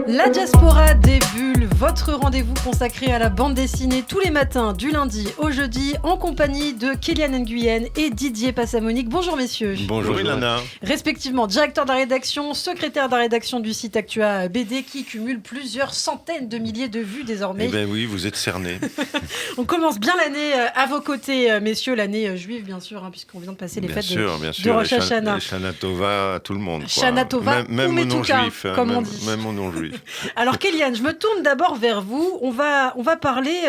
La Diaspora des Bulles, votre rendez-vous consacré à la bande dessinée tous les matins du lundi au jeudi en compagnie de Kélian Nguyen et Didier Passamonique. Bonjour messieurs. Bonjour Ilana. Respectivement directeur de la rédaction, secrétaire de la rédaction du site Actua BD qui cumule plusieurs centaines de milliers de vues désormais. Eh bien oui, vous êtes cernés. On commence bien l'année à vos côtés messieurs, l'année juive bien sûr, puisqu'on vient de passer les fêtes de Rosh Hashanah. Shana Tova à tout le monde. Shana Tova, même aux non-juifs. Comme on dit. Même aux non-juifs. Alors Kélian, je me tourne d'abord vers vous. On va parler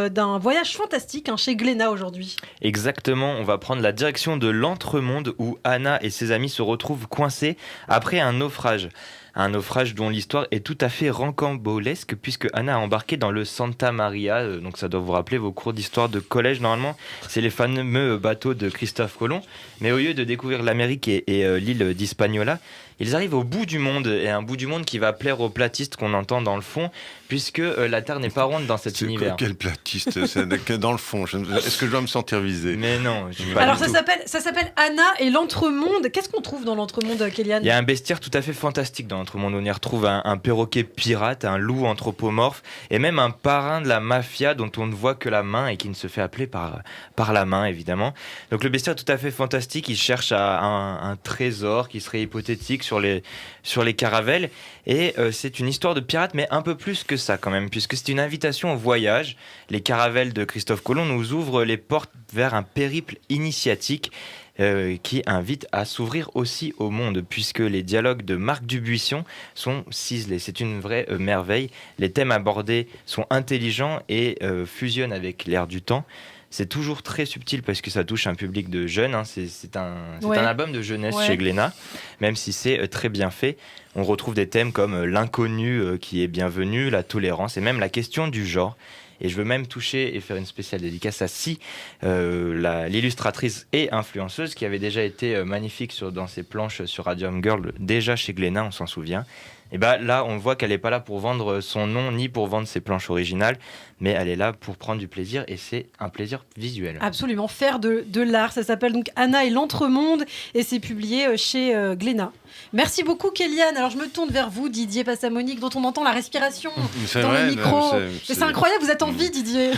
d'un voyage fantastique chez Glénat aujourd'hui. Exactement, on va prendre la direction de l'Entremonde où Anna et ses amis se retrouvent coincés après un naufrage. Un naufrage dont l'histoire est tout à fait rocambolesque puisque Anna a embarqué dans le Santa Maria, donc ça doit vous rappeler vos cours d'histoire de collège normalement, c'est les fameux bateaux de Christophe Colomb, mais au lieu de découvrir l'Amérique et l'île d'Hispaniola, ils arrivent au bout du monde, et un bout du monde qui va plaire aux platistes qu'on entend dans le fond, puisque la Terre n'est pas ronde dans cet univers. Quel platiste, c'est dans le fond. Est-ce que je dois me sentir visé? Mais non. Alors ça s'appelle Anna et l'Entremonde. Qu'est-ce qu'on trouve dans l'Entremonde, Kélian? Il y a un bestiaire tout à fait fantastique dans l'Entremonde. On y retrouve un perroquet pirate, un loup anthropomorphe, et même un parrain de la mafia dont on ne voit que la main et qui ne se fait appeler par la main, évidemment. Donc le bestiaire est tout à fait fantastique. Il cherche un trésor qui serait hypothétique sur les caravelles. Et c'est une histoire de pirate, mais un peu plus que ça quand même, puisque c'est une invitation au voyage. Les caravelles de Christophe Colomb nous ouvrent les portes vers un périple initiatique qui invite à s'ouvrir aussi au monde, puisque les dialogues de Marc Dubuisson sont ciselés. C'est une vraie merveille. Les thèmes abordés sont intelligents et fusionnent avec l'air du temps. C'est toujours très subtil parce que ça touche un public de jeunes. C'est un album de jeunesse chez Glénat, même si c'est très bien fait. On retrouve des thèmes comme l'inconnu qui est bienvenu, la tolérance et même la question du genre. Et je veux même toucher et faire une spéciale dédicace à Si, l'illustratrice et influenceuse qui avait déjà été magnifique dans ses planches sur Radium Girl, déjà chez Glénat, on s'en souvient. Et là, on voit qu'elle n'est pas là pour vendre son nom ni pour vendre ses planches originales, mais elle est là pour prendre du plaisir et c'est un plaisir visuel. Absolument, faire de l'art. Ça s'appelle donc Anna et l'Entremonde et c'est publié chez Glénat. Merci beaucoup Kélian. Alors je me tourne vers vous Didier Passamonique dont on entend la respiration dans le micro. C'est incroyable, vous êtes en vie Didier.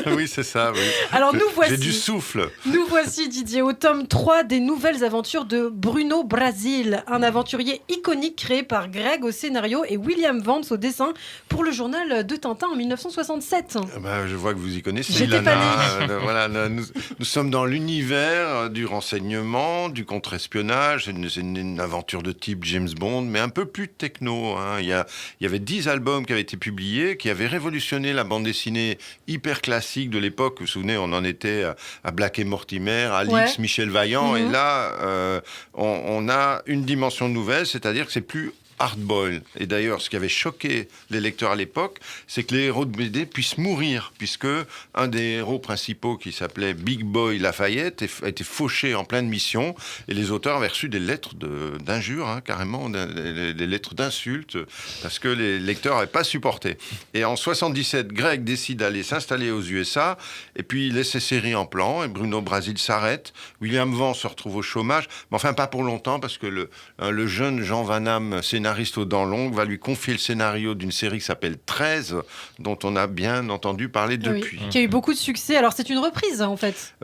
Oui, c'est ça, oui. Alors j'ai du souffle. Nous voici Didier au tome 3 des nouvelles aventures de Bruno Brasil, un aventurier iconique créé par Greg au scénario et William Vance au dessin pour le journal de Tintin en 1967. Je vois que vous y connaissez. J'étais pas née. Voilà, nous sommes dans l'univers du renseignement, du contre-espionnage. C'est une aventure de type James Bond, mais un peu plus techno. Il y avait 10 albums qui avaient été publiés, qui avaient révolutionné la bande dessinée hyper classique de l'époque. Vous vous souvenez, on en était à Black et Mortimer, Alix, Michel Vaillant. Et là, on a une dimension nouvelle, c'est-à-dire que c'est plus hard-boiled. Et d'ailleurs, ce qui avait choqué les lecteurs à l'époque, c'est que les héros de BD puissent mourir, puisque un des héros principaux, qui s'appelait Big Boy Lafayette, a été fauché en pleine mission, et les auteurs avaient reçu des lettres d'injures, carrément, des lettres d'insultes, parce que les lecteurs n'avaient pas supporté. Et en 77, Greg décide d'aller s'installer aux USA, et puis il laisse ses séries en plan, et Bruno Brasil s'arrête, William Vance se retrouve au chômage, mais enfin pas pour longtemps, parce que le jeune Jean Van Hamme, scénariste aux dents longues, va lui confier le scénario d'une série qui s'appelle 13, dont on a bien entendu parler depuis. Qui a eu beaucoup de succès. Alors c'est une reprise en fait.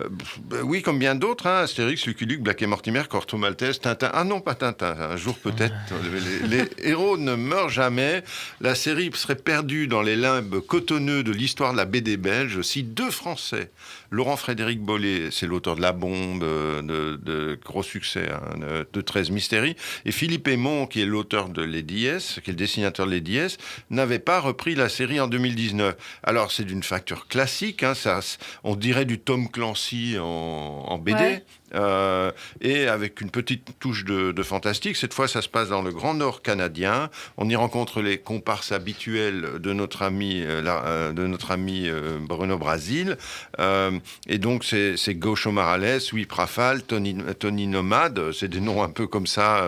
Oui, comme bien d'autres, Astérix, Lucky Luke, Black et Mortimer, Corto Maltese, Tintin. Ah non, pas Tintin, un jour peut-être. Les héros ne meurent jamais. La série serait perdue dans les limbes cotonneux de l'histoire de la BD belge si 2 Français, Laurent-Frédéric Bollet, c'est l'auteur de La Bombe, de gros succès, de 13 Mystéries, et Philippe Aymon, qui est l'auteur de Lady S, qui est le dessinateur de Lady S, n'avait pas repris la série en 2019. Alors, c'est d'une facture classique, on dirait du Tom Clancy en BD, et avec une petite touche de fantastique. Cette fois, ça se passe dans le Grand Nord canadien. On y rencontre les comparses habituels de notre ami Bruno Brasil. Et donc, c'est Gaucho Marales, Louis Prafal, Tony Nomade. C'est des noms un peu comme ça,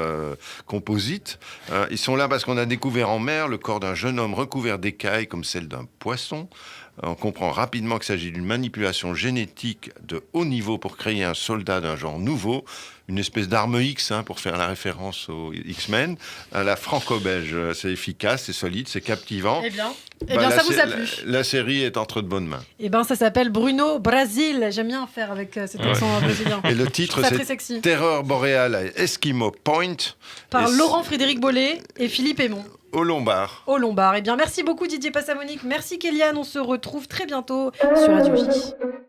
composites. Ils sont là parce qu'on a découvert en mer le corps d'un jeune homme recouvert d'écailles comme celle d'un poisson. On comprend rapidement qu'il s'agit d'une manipulation génétique de haut niveau pour créer un soldat d'un genre nouveau, une espèce d'arme X, pour faire la référence aux X-Men, à la franco-belge. C'est efficace, c'est solide, c'est captivant. Eh bien ça vous a plu. La série est entre de bonnes mains. Eh bien, ça s'appelle Bruno Brasil. J'aime bien faire avec cet accent brésilien. Et le titre, c'est Terreur boréale à Eskimo Point. Par Laurent-Frédéric Bollet et Philippe Aymon. Au Lombard. Eh bien, merci beaucoup Didier Passamonique. Merci Kéliane. On se retrouve très bientôt sur Radio J.